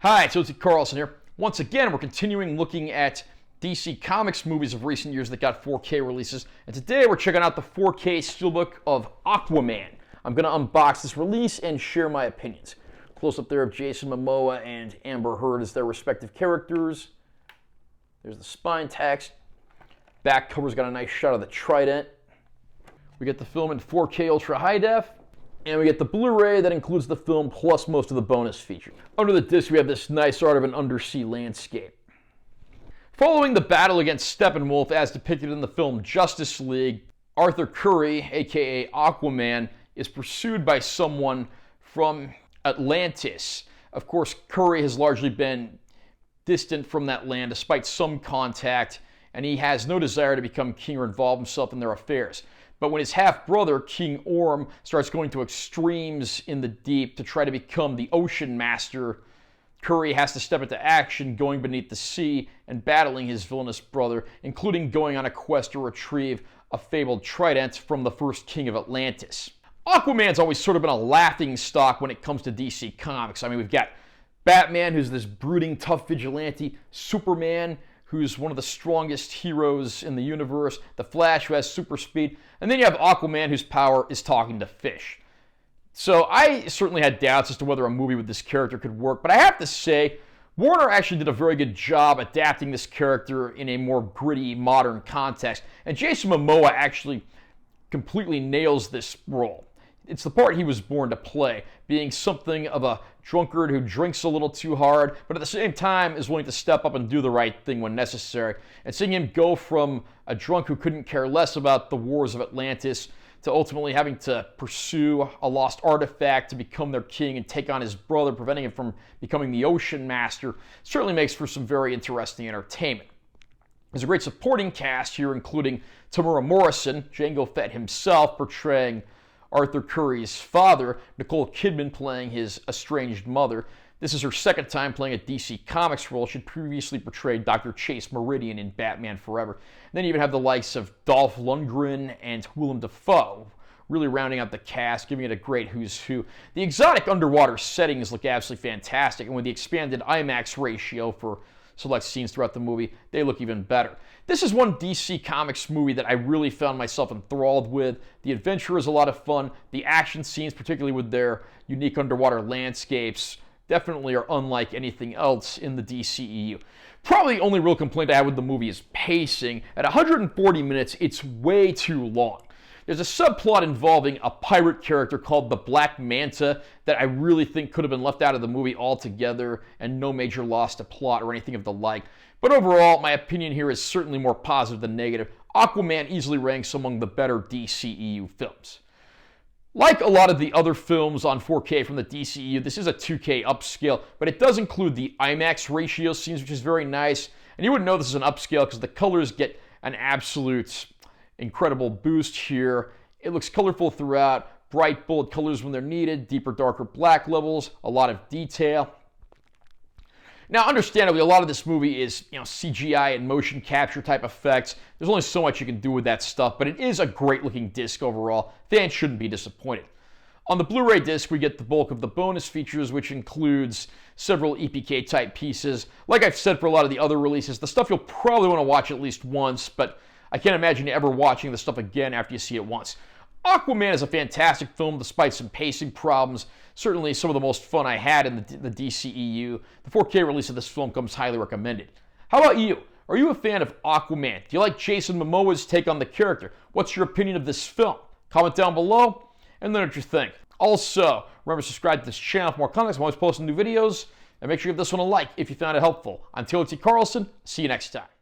Hi, it's O.T. Carlson here. Once again, we're continuing looking at DC Comics movies of recent years that got 4K releases. And today we're checking out the 4K Steelbook of Aquaman. I'm going to unbox this release and share my opinions. Close up there of Jason Momoa and Amber Heard as their respective characters. There's the spine text. Back cover's got a nice shot of the trident. We get the film in 4K Ultra High Def. And we get the Blu-ray that includes the film plus most of the bonus features. Under the disc, we have this nice art of an undersea landscape. Following the battle against Steppenwolf as depicted in the film Justice League, Arthur Curry, aka Aquaman, is pursued by someone from Atlantis. Of course, Curry has largely been distant from that land despite some contact, and he has no desire to become king or involve himself in their affairs. But when his half-brother, King Orm, starts going to extremes in the deep to try to become the ocean master, Curry has to step into action, going beneath the sea and battling his villainous brother, including going on a quest to retrieve a fabled trident from the first king of Atlantis. Aquaman's always sort of been a laughing stock when it comes to DC Comics. I mean, we've got Batman, who's this brooding, tough vigilante, Superman, who's one of the strongest heroes in the universe, the Flash, who has super speed, and then you have Aquaman, whose power is talking to fish. So I certainly had doubts as to whether a movie with this character could work, but I have to say, Warner actually did a very good job adapting this character in a more gritty, modern context, and Jason Momoa actually completely nails this role. It's the part he was born to play, being something of a drunkard who drinks a little too hard, but at the same time is willing to step up and do the right thing when necessary. And seeing him go from a drunk who couldn't care less about the wars of Atlantis to ultimately having to pursue a lost artifact to become their king and take on his brother, preventing him from becoming the ocean master, certainly makes for some very interesting entertainment. There's a great supporting cast here, including Tamura Morrison, Jango Fett himself, portraying Arthur Curry's father, Nicole Kidman playing his estranged mother. This is her second time playing a DC Comics role. She'd previously portrayed Dr. Chase Meridian in Batman Forever. And then you even have the likes of Dolph Lundgren and Willem Dafoe, really rounding out the cast, giving it a great who's who. The exotic underwater settings look absolutely fantastic, and with the expanded IMAX ratio for select scenes throughout the movie, they look even better. This is one DC Comics movie that I really found myself enthralled with. The adventure is a lot of fun. The action scenes, particularly with their unique underwater landscapes, definitely are unlike anything else in the DCEU. Probably the only real complaint I have with the movie is pacing. At 140 minutes, it's way too long. There's a subplot involving a pirate character called the Black Manta that I really think could have been left out of the movie altogether, and no major loss to plot or anything of the like. But overall, my opinion here is certainly more positive than negative. Aquaman easily ranks among the better DCEU films. Like a lot of the other films on 4K from the DCEU, this is a 2K upscale, but it does include the IMAX ratio scenes, which is very nice. And you wouldn't know this is an upscale because the colors get an absolute incredible boost here. It looks colorful throughout, bright bold colors when they're needed, deeper darker black levels, a lot of detail. Now, understandably, a lot of this movie is, CGI and motion capture type effects. There's only so much you can do with that stuff, but it is a great looking disc overall. Fans shouldn't be disappointed. On the Blu-ray disc, we get the bulk of the bonus features, which includes several EPK type pieces. Like I've said for a lot of the other releases, the stuff you'll probably want to watch at least once, but I can't imagine you ever watching the stuff again after you see it once. Aquaman is a fantastic film despite some pacing problems. Certainly some of the most fun I had in the DCEU. The 4K release of this film comes highly recommended. How about you? Are you a fan of Aquaman? Do you like Jason Momoa's take on the character? What's your opinion of this film? Comment down below and let me know what you think. Also, remember to subscribe to this channel for more content. I'm always posting new videos. And make sure you give this one a like if you found it helpful. I'm O.T. Carlson. See you next time.